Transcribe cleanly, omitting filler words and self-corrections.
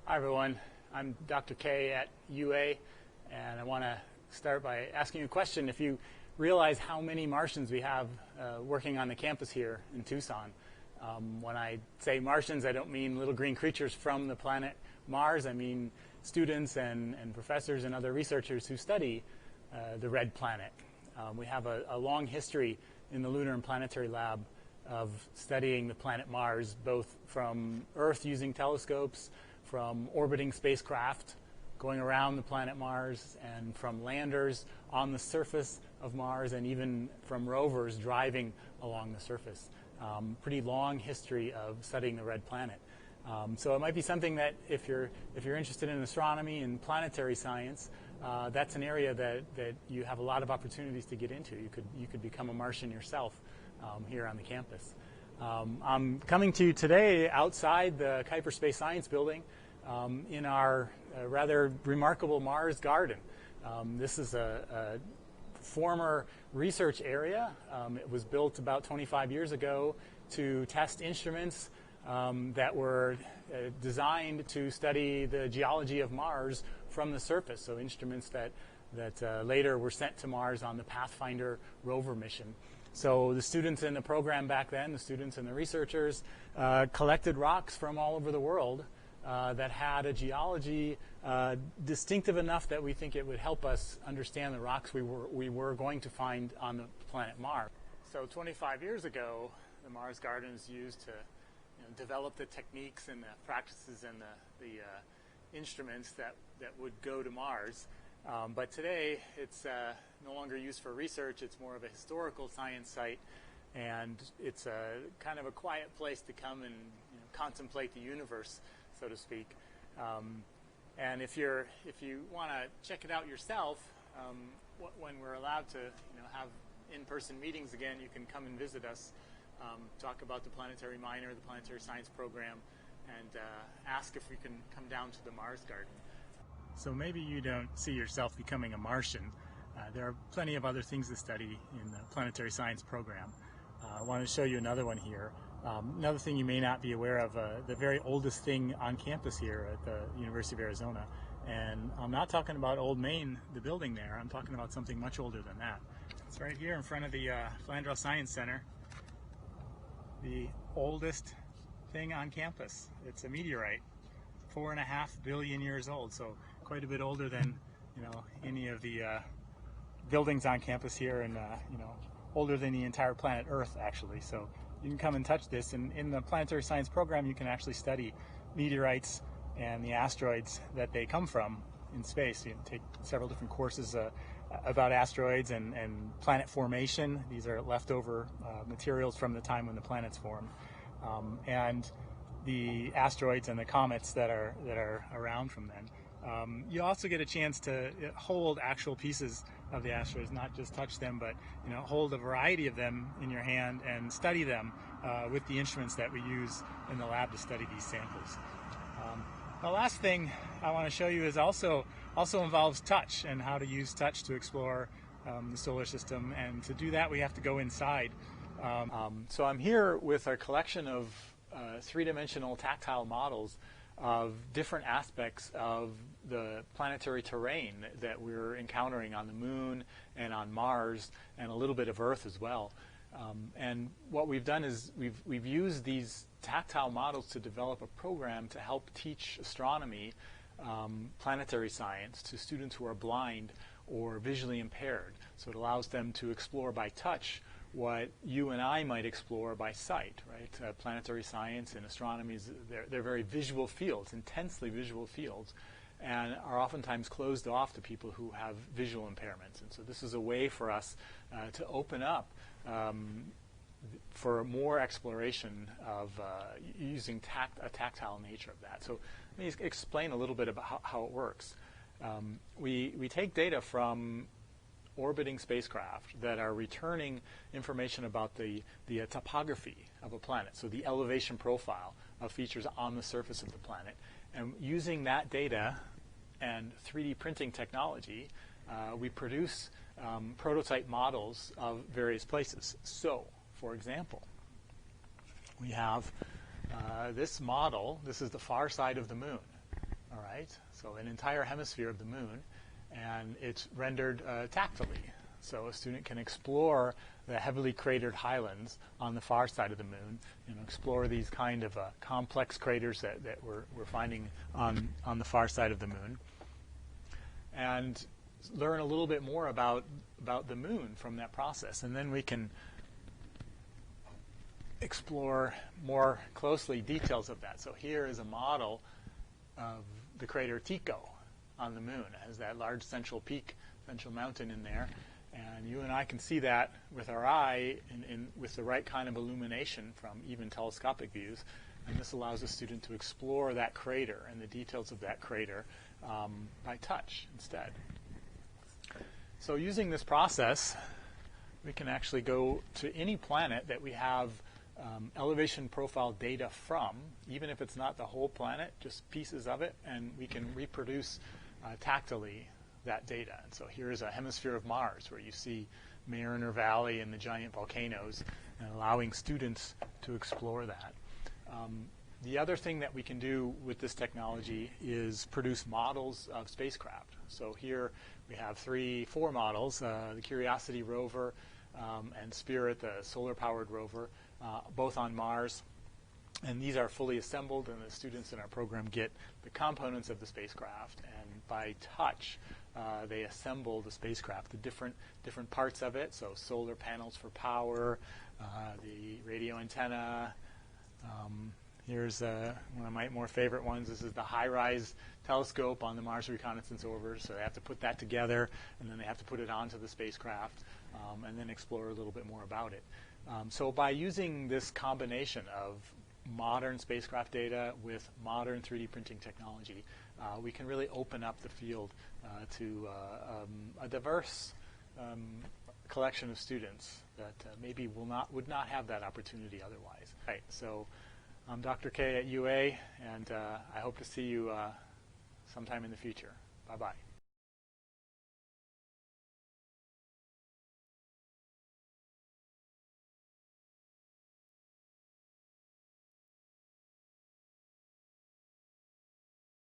Hi everyone, I'm Dr. K at UA, and I want to start by asking you a question. If you realize how many Martians we have working on the campus here in Tucson. When I say Martians, I don't mean little green creatures from the planet Mars. I mean students and professors and other researchers who study the red planet. We have a long history in the Lunar and Planetary Lab of studying the planet Mars, both from Earth using telescopes, from orbiting spacecraft going around the planet Mars, and from landers on the surface of Mars, and even from rovers driving along the surface. Pretty long history of studying the red planet. So it might be something that if you're interested in astronomy and planetary science, that's an area that you have a lot of opportunities to get into. You could become a Martian yourself here on the campus. I'm coming to you today outside the Kuiper Space Science Building in our rather remarkable Mars garden. This is a former research area. It was built about 25 years ago to test instruments that were designed to study the geology of Mars from the surface, so instruments that later were sent to Mars on the Pathfinder rover mission. So the students in the program back then, the students and the researchers, collected rocks from all over the world that had a geology distinctive enough that we think it would help us understand the rocks we were going to find on the planet Mars. So 25 years ago, the Mars garden is used to develop the techniques and the practices and the instruments that would go to Mars. But today, it's no longer used for research. It's more of a historical science site, and it's a kind of a quiet place to come and contemplate the universe, so to speak. And if you want to check it out yourself, when we're allowed to have in-person meetings again, you can come and visit us, talk about the Planetary Minor, the Planetary Science Program, and ask if we can come down to the Mars Garden. So maybe you don't see yourself becoming a Martian. There are plenty of other things to study in the Planetary Science Program. I want to show you another one here. Another thing you may not be aware of, the very oldest thing on campus here at the University of Arizona. And I'm not talking about Old Main, the building there. I'm talking about something much older than that. It's right here in front of the Flandreau Science Center. The oldest thing on campus. It's a meteorite, 4.5 billion years old. So quite a bit older than any of the buildings on campus here, and older than the entire planet Earth, actually. So you can come and touch this, and in the Planetary Science Program you can actually study meteorites and the asteroids that they come from in space. You can take several different courses about asteroids and planet formation. These are leftover materials from the time when the planets formed, and the asteroids and the comets that are around from then. You also get a chance to hold actual pieces of the asteroids, not just touch them, but hold a variety of them in your hand and study them with the instruments that we use in the lab to study these samples. The last thing I want to show you is also involves touch, and how to use touch to explore the solar system. And to do that, we have to go inside. So I'm here with a collection of three-dimensional tactile models of different aspects of the planetary terrain that we're encountering on the Moon and on Mars, and a little bit of Earth as well. And what we've done is we've used these tactile models to develop a program to help teach astronomy, planetary science, to students who are blind or visually impaired. So it allows them to explore by touch what you and I might explore by sight, right? Planetary science and astronomy, they're very visual fields, intensely visual fields, and are oftentimes closed off to people who have visual impairments. And so this is a way for us to open up for more exploration of using a tactile nature of that. So let me explain a little bit about how it works. We take data from orbiting spacecraft that are returning information about the topography of a planet, so the elevation profile of features on the surface of the planet. And using that data and 3D printing technology, we produce prototype models of various places. So, for example, we have this model. This is the far side of the Moon. All right, so an entire hemisphere of the moon, and it's rendered tactily. So a student can explore the heavily cratered highlands on the far side of the moon, explore these kind of complex craters that we're finding on the far side of the moon, and learn a little bit more about the moon from that process. And then we can explore more closely details of that. So here is a model of the crater Tycho on the moon. It has that large central peak, central mountain in there. And you and I can see that with our eye with the right kind of illumination from even telescopic views. And this allows a student to explore that crater and the details of that crater by touch instead. So using this process, we can actually go to any planet that we have elevation profile data from, even if it's not the whole planet, just pieces of it, and we can reproduce tactily that data. And so here is a hemisphere of Mars where you see Mariner Valley and the giant volcanoes, and allowing students to explore that. The other thing that we can do with this technology is produce models of spacecraft. So here we have 4 models, the Curiosity rover and Spirit, the solar-powered rover, both on Mars. And these are fully assembled, and the students in our program get the components of the spacecraft, and by touch they assemble the spacecraft, the different parts of it. So solar panels for power, the radio antenna. Here's one of my more favorite ones. This is the high-rise telescope on the Mars Reconnaissance Orbiter. So they have to put that together, and then they have to put it onto the spacecraft, and then explore a little bit more about it. So by using this combination of modern spacecraft data with modern 3D printing technology, we can really open up the field to a diverse collection of students that maybe would not have that opportunity otherwise. Right. So I'm Dr. K at UA, and I hope to see you sometime in the future. Bye-bye.